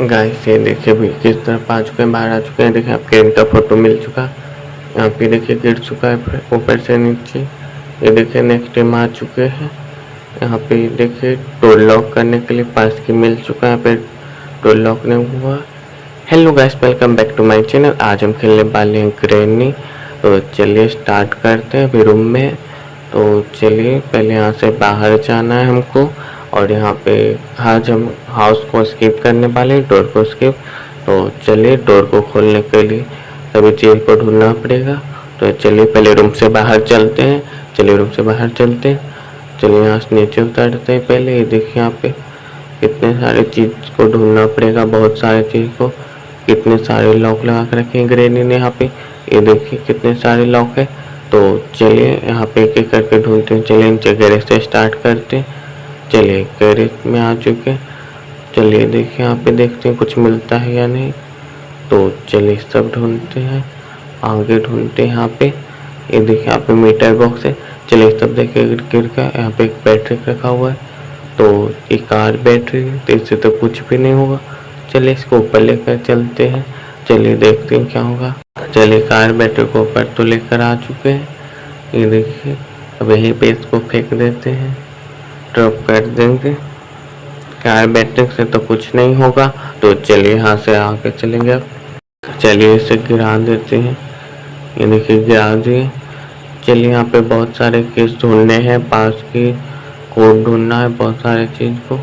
Guys ये देखिए भी किस तरफ आ चुके हैं, बाहर आ चुके हैं। देखिए आपके इनका फोटो मिल चुका। यहाँ पे देखिए गिर चुका है फिर ऊपर से नीचे। ये देखिए नेक्स्ट टाइम आ चुके हैं। यहाँ पे देखिए डोर लॉक करने के लिए पास की मिल चुका है। यहाँ पे डोर लॉक नहीं हुआ। Hello guys, welcome back to my channel. आज हम खेलने वाले हैं ग्रैनी। तो चलिए स्टार्ट करते हैं अभी रूम में। तो चलिए पहले यहाँ से बाहर जाना है हमको, और यहाँ पे आज हम हाउस को स्किप करने वाले हैं, डोर को स्किप। तो चलिए डोर को खोलने के लिए सभी चीज़ को ढूंढना पड़ेगा। तो चलिए पहले रूम से बाहर चलते हैं। चलिए रूम से बाहर चलते हैं। चलिए यहाँ से नीचे उतरते हैं। पहले ये देखिए यहाँ पे कितने सारे चीज़ को ढूंढना पड़ेगा, बहुत सारे चीज़ को। कितने सारे लॉक लगा के रखे हैं ग्रैनी ने यहाँ पे। ये देखिए कितने सारे लॉक है। तो चलिए यहाँ पे एक एक करके ढूंढते हैं। चलिए नीचे गैरेज से स्टार्ट करते हैं। चलिए गैरेज में आ चुके हैं। चलिए देखिए यहाँ पे देखते हैं कुछ मिलता है या नहीं। तो चलिए सब ढूंढते हैं, आगे ढूंढते हैं। यहाँ पे ये देखिए यहाँ पे मीटर बॉक्स है। चलिए सब देखिए गिर का यहाँ पे एक बैटरी रखा हुआ है। तो ये कार बैटरी है, तो इससे तो कुछ भी नहीं होगा। चलिए इसको ऊपर लेकर चलते हैं। चलिए देखते हैं क्या होगा। चलिए कार बैटरी को ऊपर तो लेकर आ चुके हैं। ये देखिए अब यहीं पे इसको फेंक देते हैं, ड्रॉप कर देंगे। कार बैटरी से तो कुछ नहीं होगा। तो चलिए यहाँ से आगे चलेंगे। अब चलिए इसे गिरा देते हैं। ये देखिए गिरा दिए। चलिए यहाँ पे बहुत सारे केस ढूंढने हैं, पास की कोड ढूंढना है, बहुत सारे चीज़ को।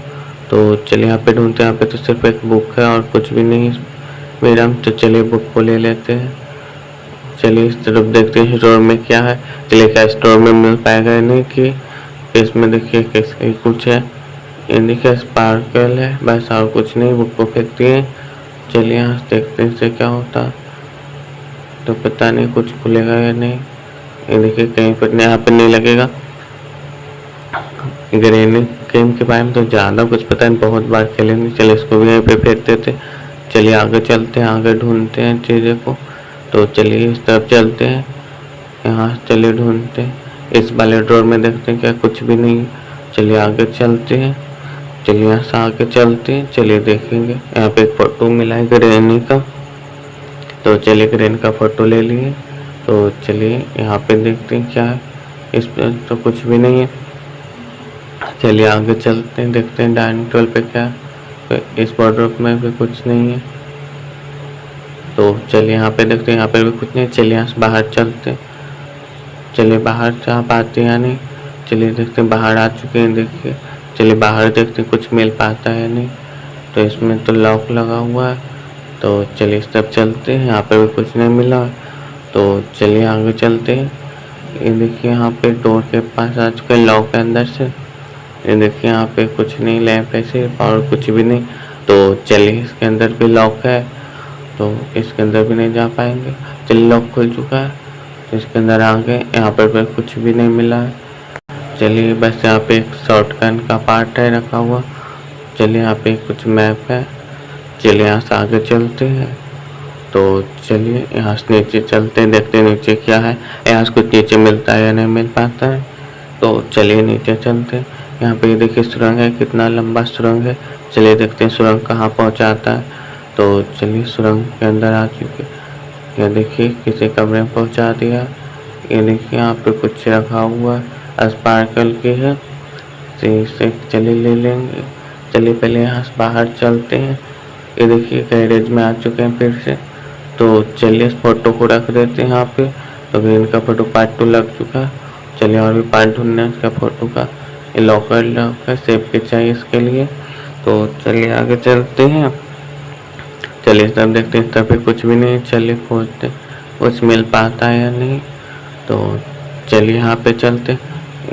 तो चलिए यहाँ पे ढूंढते हैं। यहाँ पे तो सिर्फ एक बुक है और कुछ भी नहीं मेरा। तो चलिए बुक को ले लेते हैं। चलिए इस तरफ देखते हैं स्टोर में क्या है। चलिए क्या स्टोर में मिल पाएगा नहीं कि इसमें देखिए कैसे कुछ है। ये देखिए स्पार्कल है, बस और कुछ नहीं। बुक को फेंकती है। चलिए यहाँ से देखते हैं इससे क्या होता। तो पता नहीं कुछ खुलेगा या नहीं। ये देखिए कहीं पर यहाँ पर नहीं लगेगा। ग्रैनी गेम के बारे में तो ज़्यादा कुछ पता नहीं, बहुत बार खेले नहीं। चलिए इसको भी यहीं पे फेंक देते। चलिए आगे चलते हैं, आगे ढूंढते हैं चीज़ों को। तो चलिए इस तरफ चलते हैं। यहाँ चलिए ढूंढते हैं। इस वाले ड्रॉर में देखते हैं क्या कुछ भी नहीं। चलिए आगे चलते हैं। चलिए यहाँ से आगे चलते हैं। चलिए देखेंगे। यहाँ पे एक फ़ोटो मिला है ग्रैनी का। तो चलिए ग्रैनी का फ़ोटो ले लिए। तो चलिए यहाँ पे देखते हैं क्या है। इस पर तो कुछ भी नहीं है। चलिए आगे चलते हैं, देखते हैं डाइनिंग टेबल पे क्या है। तो इस वार्डरोब में भी कुछ नहीं है। तो चलिए यहाँ पे देखते हैं, यहाँ पे भी कुछ नहीं। चलिए यहाँ से बाहर चलते हैं। चलिए बाहर जा पाते हैं या नहीं। चलिए देखते हैं, बाहर आ चुके हैं। देखिए चलिए बाहर देखते हैं कुछ मिल पाता है या नहीं। तो इसमें तो लॉक लगा हुआ है। तो चलिए इस तरफ चलते हैं। यहाँ पे भी कुछ नहीं मिला। तो चलिए आगे चलते हैं। ये देखिए यहाँ पे डोर के पास आ चुके हैं, लॉक के अंदर से। ये देखिए यहाँ पे कुछ नहीं, लैंप ऐसे और कुछ भी नहीं। तो चलिए इसके अंदर भी लॉक है, तो इसके अंदर भी नहीं जा पाएंगे। चलिए लॉक खुल चुका है, तो इसके अंदर आ गए। यहाँ पर कुछ भी नहीं मिला है। चलिए बस यहाँ पे एक शॉटगन का पार्ट है रखा हुआ। चलिए यहाँ पे कुछ मैप है। चलिए यहाँ से आगे चलते हैं। तो चलिए यहाँ से नीचे चलते हैं, देखते हैं नीचे क्या है। यहाँ से कुछ नीचे मिलता है या नहीं मिल पाता है। तो चलिए नीचे चलते हैं। यहाँ पे देखिए सुरंग है, कितना लंबा सुरंग है। चलिए देखते हैं सुरंग कहाँ पहुँचाता है। तो चलिए सुरंग के अंदर आ चुके। ये देखिए किसी कमरे में पहुँचा दिया। ये देखिए यहाँ पे कुछ रखा हुआ है, स्पार्कल की है। इसे चलिए ले लेंगे। चलिए पहले यहाँ से बाहर चलते हैं। ये देखिए गैरेज में आ चुके हैं फिर से। तो चलिए इस फोटो को रख देते हैं यहाँ पे। तो फिर इनका फ़ोटो पार्ट 2 लग चुका है। चलिए और भी पार्ट ढूंढना है इसका फ़ोटो का। ये लॉकर लॉक है, सेफ के चाहिए इसके लिए। तो चलिए आगे चलते हैं। चलिए तब देखते हैं, तब भी कुछ भी नहीं। चलिए खोजते कुछ मिल पाता है या नहीं। तो चलिए यहाँ पे चलते।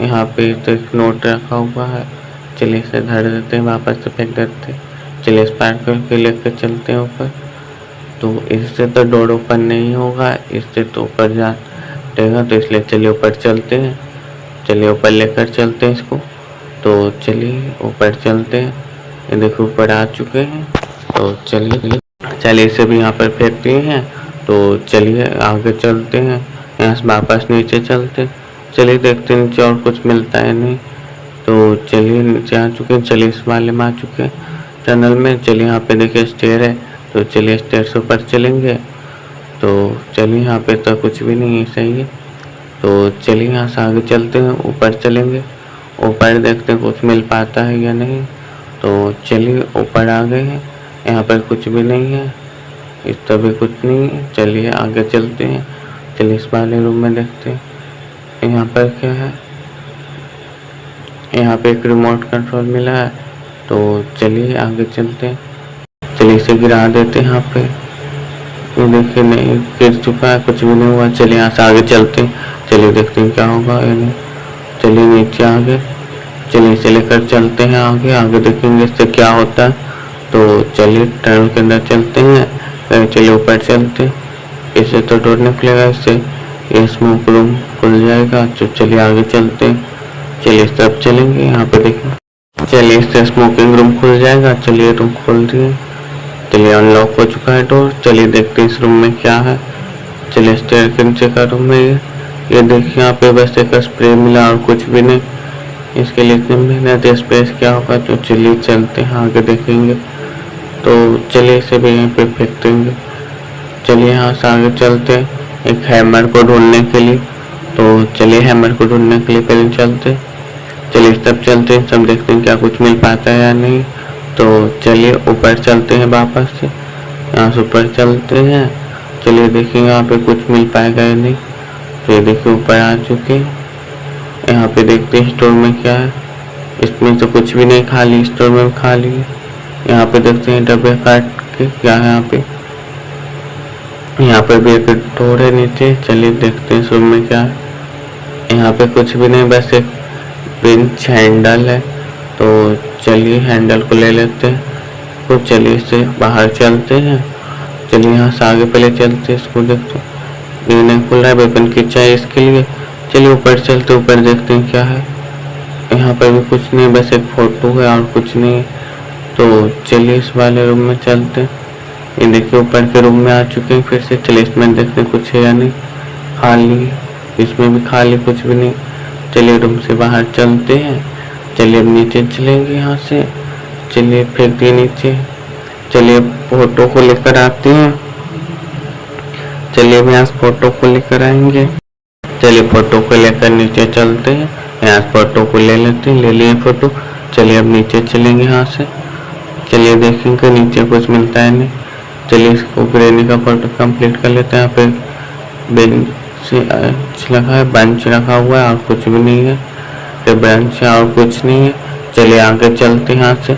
यहाँ पे तो एक नोट रखा हुआ है। चलिए इसे धर देते हैं, वापस से फेंक देते हैं। चलिए स्पार्कल के लेकर चलते हैं ऊपर। तो इससे तो डोर ओपन नहीं होगा, इससे तो ऊपर जाएगा। तो इसलिए चलिए ऊपर चलते हैं। चलिए ऊपर लेकर चलते हैं इसको। तो चलिए ऊपर चलते हैं। ये देखो ऊपर आ चुके हैं। तो चलिए इसे भी यहाँ पर फेंक दिए हैं। तो चलिए आगे चलते हैं। यहाँ से वापस नीचे चलते। चलिए देखते हैं नीचे और कुछ मिलता है नहीं। तो चलिए नीचे आ चुके हैं। चलिए इस वाले में आ चुके हैं। टनल में। चलिए यहाँ पे देखिए स्टेयर है, तो चलिए स्टेयर से ऊपर चलेंगे। तो चलिए यहाँ पे तो कुछ भी नहीं है, सही है। तो चलिए यहाँ से आगे चलते हैं, ऊपर चलेंगे, ऊपर देखते हैं कुछ मिल पाता है या नहीं। तो चलिए ऊपर आ गए हैं, यहाँ पर कुछ भी नहीं है, इस तरह भी कुछ नहीं है। चलिए आगे चलते हैं, चलिए इस वाले रूम में देखते हैं यहाँ पर क्या है। यहाँ पे एक रिमोट कंट्रोल मिला है, तो चलिए आगे चलते हैं। चलिए इसे गिरा देते हैं यहाँ पे। ये देखिए नहीं गिर चुका है, कुछ भी नहीं हुआ। चलिए यहाँ से आगे चलते हैं, चलिए देखते हैं क्या होगा या नहीं। चलिए नीचे आगे, चलिए इसे लेकर चलते हैं आगे, आगे देखेंगे इससे क्या होता है। तो चलिए टनल के अंदर चलते हैं, चलिए ऊपर चलते हैं। इससे तो डोर निकलेगा, इससे ये स्मोक रूम खुल जाएगा। तो चलिए आगे चलते हैं, चलिए इस तरफ चलेंगे, यहाँ पे देखिए। चलिए इससे स्मोकिंग रूम खुल जाएगा। चलिए रूम खोल दिए, चलिए अनलॉक हो चुका है डोर। चलिए देखते हैं इस रूम में क्या है। चलिए स्टेयर के नीचे का रूम है ये देखिए यहाँ पे बस एक स्प्रे मिला और कुछ भी नहीं। इसके लिए इतनी मेहनत, स्प्रे क्या होगा। तो चलिए चलते हैं आगे देखेंगे। तो चलिए इसे भी यहीं पे फेंक देंगे। चलिए यहाँ से आगे चलते हैं एक हैमर को ढूंढने के लिए। तो चलिए हैमर को ढूंढने के लिए पहले चलते, चलिए इस तरफ चलते हैं, सब देखते हैं क्या कुछ मिल पाता है या नहीं। तो चलिए ऊपर चलते हैं वापस से, यहाँ से ऊपर चलते हैं। चलिए देखिए यहाँ पे कुछ मिल पाएगा या नहीं। तो ये देखिए ऊपर आ चुके हैं, यहाँ पे देखते हैं स्टोर में क्या है। इसमें तो कुछ भी नहीं, खाली स्टोर में खाली है। यहाँ पे देखते हैं डब्बे काट के क्या है यहाँ पे। यहाँ पे भी एक डोर है नीचे, चलिए देखते हैं इस रूम में क्या है। यहाँ पे कुछ भी नहीं, बस एक पिंच हैंडल है। तो चलिए हैंडल को ले लेते हैं। तो चलिए इससे बाहर चलते हैं। चलिए यहाँ से आगे पहले चलते हैं, इसको देखते हैं ये नहीं खुल रहा है, वेपन किट चाहिए इसके लिए। चलिए ऊपर चलते, ऊपर देखते हैं क्या है। यहाँ पर भी कुछ नहीं, बस एक फोटो है और कुछ नहीं है। तो चलिए इस वाले रूम में चलते हैं। ये देखिए ऊपर के रूम में आ चुके हैं फिर से। चलिए इसमें देखते हैं कुछ है या नहीं, खाली, इसमें भी खाली, कुछ भी नहीं। चलिए रूम से बाहर चलते हैं, चलिए अब नीचे चलेंगे यहाँ से। चलिए फेंक दिए नीचे। चलिए फोटो को लेकर आते हैं, चलिए अब यहाँ से फोटो को लेकर आएंगे। चलिए फोटो को लेकर नीचे चलते हैं, यहाँ से फोटो को ले लेते हैं, ले लिए फोटो। चलिए अब नीचे चलेंगे यहाँ से। चलिए देखेंगे नीचे कुछ मिलता है नहीं। चलिए इसको ग्रेनी का फोटो कंप्लीट कर लेते हैं। यहाँ पे बेंच लगा है, बेंच रखा हुआ है और कुछ भी नहीं है। ये बेंच है और कुछ नहीं है। चलिए आगे चलते हैं यहाँ से।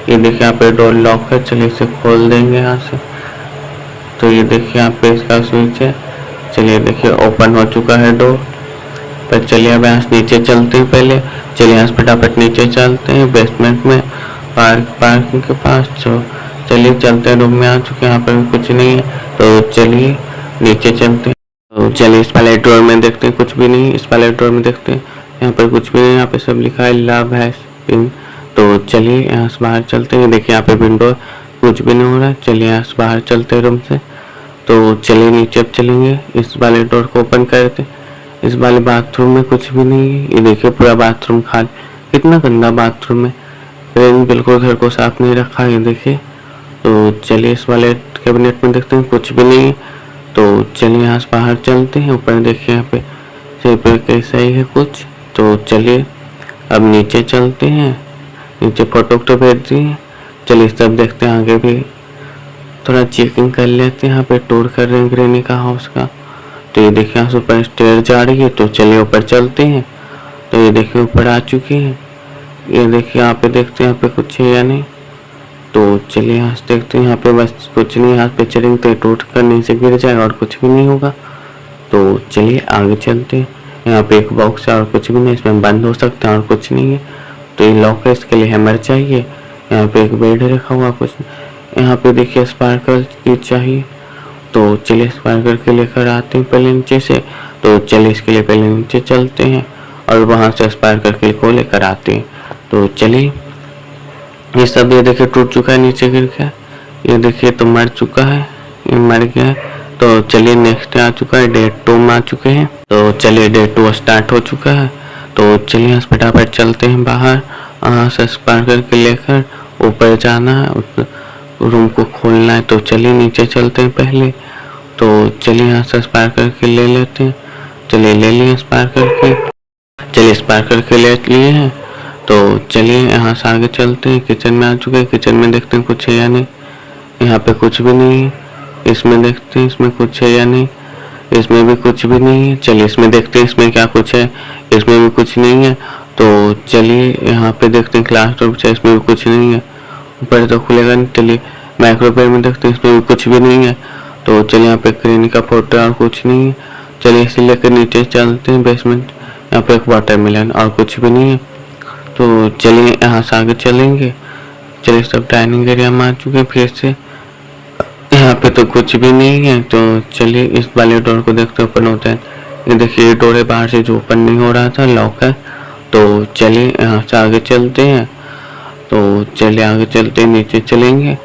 ये देखिए यहाँ पे डोर लॉक है, चलिए इसे खोल देंगे यहाँ से। तो ये देखिए यहाँ पे इसका स्विच है। चलिए देखिए ओपन हो चुका है डोर। पर चलिए अब यहाँ से नीचे चलते हैं पहले। चलिए यहाँ से फटाफट नीचे चलते हैं बेसमेंट में, पार्किंग के पास। तो चलिए चलते हैं, रूम में आ चुके हैं, यहाँ पर भी कुछ नहीं है। तो चलिए नीचे चलते हैं। तो चलिए इस वाले ड्रॉर में देखते हैं, कुछ भी नहीं। इस वाले ड्रॉर में देखते हैं, यहाँ पर कुछ भी नहीं। यहाँ पे सब लिखा है लव हैज बीन। तो चलिए यहाँ से बाहर चलते हैं। देखिए यहाँ पे विंडो, कुछ भी नहीं हो रहा है। चलिए यहाँ से बाहर चलते हैं रूम से। तो चलिए नीचे अब चलेंगे, इस वाले डोर को ओपन करते हैं। इस वाले बाथरूम में कुछ भी नहीं है। ये देखिए पूरा बाथरूम खाली, कितना गंदा बाथरूम है, बिल्कुल घर को साफ नहीं रखा है। ये देखिए। तो चलिए इस वाले कैबिनेट में देखते हैं, कुछ भी नहीं है। तो चलिए यहाँ से बाहर चलते हैं। ऊपर देखिए यहाँ पे कैसा ही है कुछ। तो चलिए अब नीचे चलते हैं, नीचे फोटो तो भेज दिए। चलिए सब देखते हैं, आगे भी थोड़ा चेकिंग कर लेते हैं। यहाँ पे टूर कर रहे हैं ग्रेनी का हाउस का। तो ये देखिए यहाँ से ऊपर स्टेयर जा रही है। तो चलिए ऊपर चलते हैं। तो ये देखिए ऊपर आ चुके हैं। ये देखिए यहाँ पे देखते हैं यहाँ पे कुछ है या नहीं। तो चलिए यहाँ से देखते हैं, यहाँ पे बस कुछ नहीं। यहाँ पे चलेंगे तो टूट कर नीचे गिर जाएगा और कुछ भी नहीं होगा। तो चलिए आगे चलते हैं। यहाँ पे एक बॉक्स है और कुछ भी नहीं, इसमें बंद हो सकता है और कुछ नहीं है। तो ये लॉक है, इसके लिए हैमर चाहिए। यहाँ पे एक बेड रखा हुआ, कुछ यहाँ पे देखिए स्पार्कल की चाहिए। तो चलिए स्पार्कल के लेकर आते हैं पहले नीचे से। तो चलिए इसके लिए पहले नीचे चलते हैं और वहाँ से स्पार्कल के को लेकर आते हैं। तो चलिए ये सब, ये देखिए टूट चुका है, नीचे गिर गया। ये देखिए तो मर चुका है, ये मर गया है। तो चलिए नेक्स्ट आ चुका है, डे 2 में आ चुके हैं। तो चलिए डे 2 स्टार्ट हो चुका है। तो चलिए फटाफट चलते हैं बाहर, से स्पार्कल के लेकर ऊपर जाना है, उस रूम को खोलना है। तो चलिए नीचे चलते हैं पहले। तो चलिए यहाँ से स्पायर करके ले लेते हैं। चलिए ले लिए स्पायर करके, चलिए स्पायर करके ले लिए हैं। तो चलिए यहाँ से आगे चलते हैं। किचन में आ चुके हैं, किचन में देखते हैं कुछ है या नहीं। यहाँ पे कुछ भी नहीं है। इसमें देखते हैं इसमें कुछ है या नहीं, इसमें भी कुछ भी नहीं है। चलिए इसमें देखते हैं इसमें क्या कुछ है, इसमें भी कुछ नहीं है। तो चलिए यहाँ पे देखते हैं क्लासरूम से, इसमें भी कुछ नहीं है। ऊपर तो खुलेगा नहीं। चलिए माइक्रोवेव में देखते हैं, इसमें भी कुछ भी नहीं है। तो चलिए यहाँ पे क्रेन का फोटो और कुछ नहीं है। चलिए इसे लेकर नीचे चलते हैं बेसमेंट। यहाँ पे एक वाटरमेलन और कुछ भी नहीं है। तो चलिए यहाँ से आगे चलेंगे। चलिए सब डाइनिंग एरिया में आ चुके हैं फिर से। यहाँ पे तो कुछ भी नहीं है। तो चलिए इस वाले डोर को देखते ओपन होता है। ये देखिए ये डोर है बाहर से जो ओपन नहीं हो रहा था, लॉक है। तो चलिए यहाँ से आगे चलते हैं। तो चलिए आगे चलते हैं, नीचे चलेंगे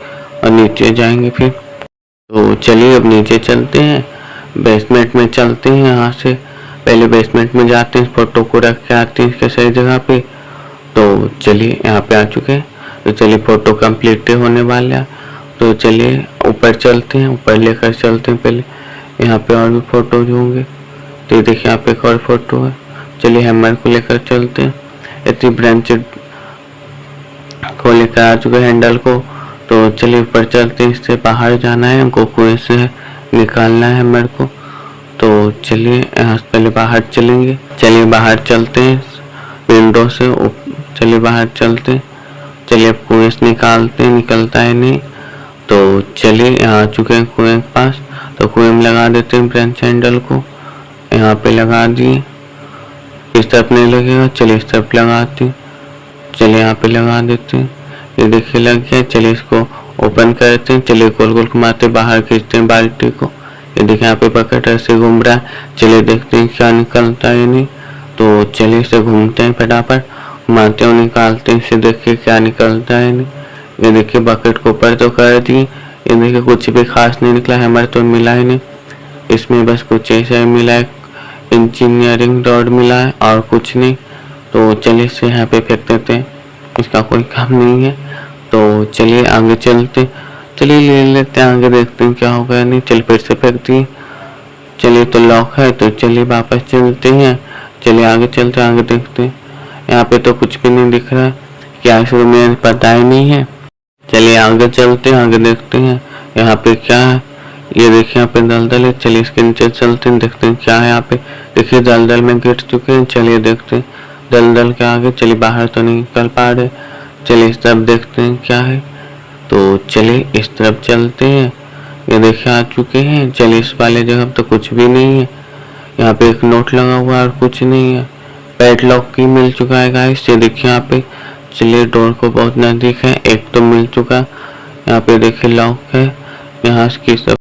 और नीचे जाएंगे फिर। तो चलिए अब नीचे चलते हैं, बेसमेंट में चलते हैं। यहाँ से पहले बेसमेंट में जाते हैं, फोटो को रख के आते हैं इसके सही जगह पे। तो चलिए यहाँ पे आ चुके हैं। तो चलिए फोटो कंप्लीट होने वाला है। तो चलिए ऊपर चलते हैं, ऊपर लेकर चलते हैं पहले। यहाँ पे और भी फोटोज होंगे। तो ये देखिए यहाँ पे एक और फोटो है। चलिए हैमर को लेकर चलते हैं। इतनी ब्रांच को लेकर आ चुके हैंडल को। तो चलिए ऊपर चलते हैं, इससे बाहर जाना है हमको, कुएं से निकालना है हैमर को। तो चलिए यहाँ से पहले बाहर चलेंगे। चलिए बाहर चलते हैं विंडो से, चलिए बाहर चलते हैं। चलिए अब कुएं से निकालते हैं, निकलता है नहीं। तो चलिए यहाँ आ चुके हैं कुएं के पास। तो कुएं में लगा देते हैं ब्रांच हैंडल को। यहाँ पे लगा दिए, इस तरफ नहीं लगेगा। चलिए इस तरफ लगाते हैं। चलिए यहाँ पे लगा देते हैं। ये देखिए लग गया। चलिए इसको ओपन करते हैं। चलिए गोल गोल घुमाते बाहर खींचते हैं बाल्टी को। ये देखिए यहाँ पे बकेट ऐसे घूम रहा है। चलिए देखते हैं क्या निकलता है नहीं। तो चलिए इसे घूमते हैं, फटाफट घुमाते हैं और निकालते हैं इसे, देखिए क्या निकलता है नहीं। ये देखिए बकेट को ऊपर तो कर दिए। ये देखिए कुछ भी खास नहीं निकला, हमारे तो मिला ही नहीं। इसमें बस कुछ ऐसा मिला है, इंजीनियरिंग रॉड मिला है और कुछ नहीं। तो चलिए इसे यहाँ पे फेंक देते हैं, इसका कोई काम नहीं है। तो चलिए आगे चलते, चलिए ले लेते हैं आगे, देखते हैं क्या होगा नहीं। चलिए फिर से फेंक दिए। चलिए तो लॉक है। तो चलिए वापस चलते हैं। चलिए आगे चलते हैं, आगे देखते हैं। यहाँ पे तो कुछ भी नहीं दिख रहा है, क्या शुरू में पता ही नहीं है। चलिए आगे चलते हैं, आगे देखते हैं यहाँ पे क्या है। ये देखिए यहाँ पे दलदल है। चलिए इसके नीचे चलते हैं, देखते हैं क्या है यहाँ पे। देखिए दलदल में गिर चुके हैं। चलिए देखते हैं दलदल के आगे। चलिए बाहर तो नहीं निकल पा रहे। चलिए इस तरफ देखते हैं क्या है। तो चलिए इस तरफ चलते हैं। ये देखिए आ चुके हैं। चलिए इस वाले जगह तो कुछ भी नहीं है। यहाँ पे एक नोट लगा हुआ है और कुछ नहीं है। पैडलॉक की मिल चुका है गाइस, ये देखिए यहाँ पे। चलिए डोर को बहुत नजदीक है, एक तो मिल चुका। यहाँ पे देखिए लॉक है। यहाँ की सब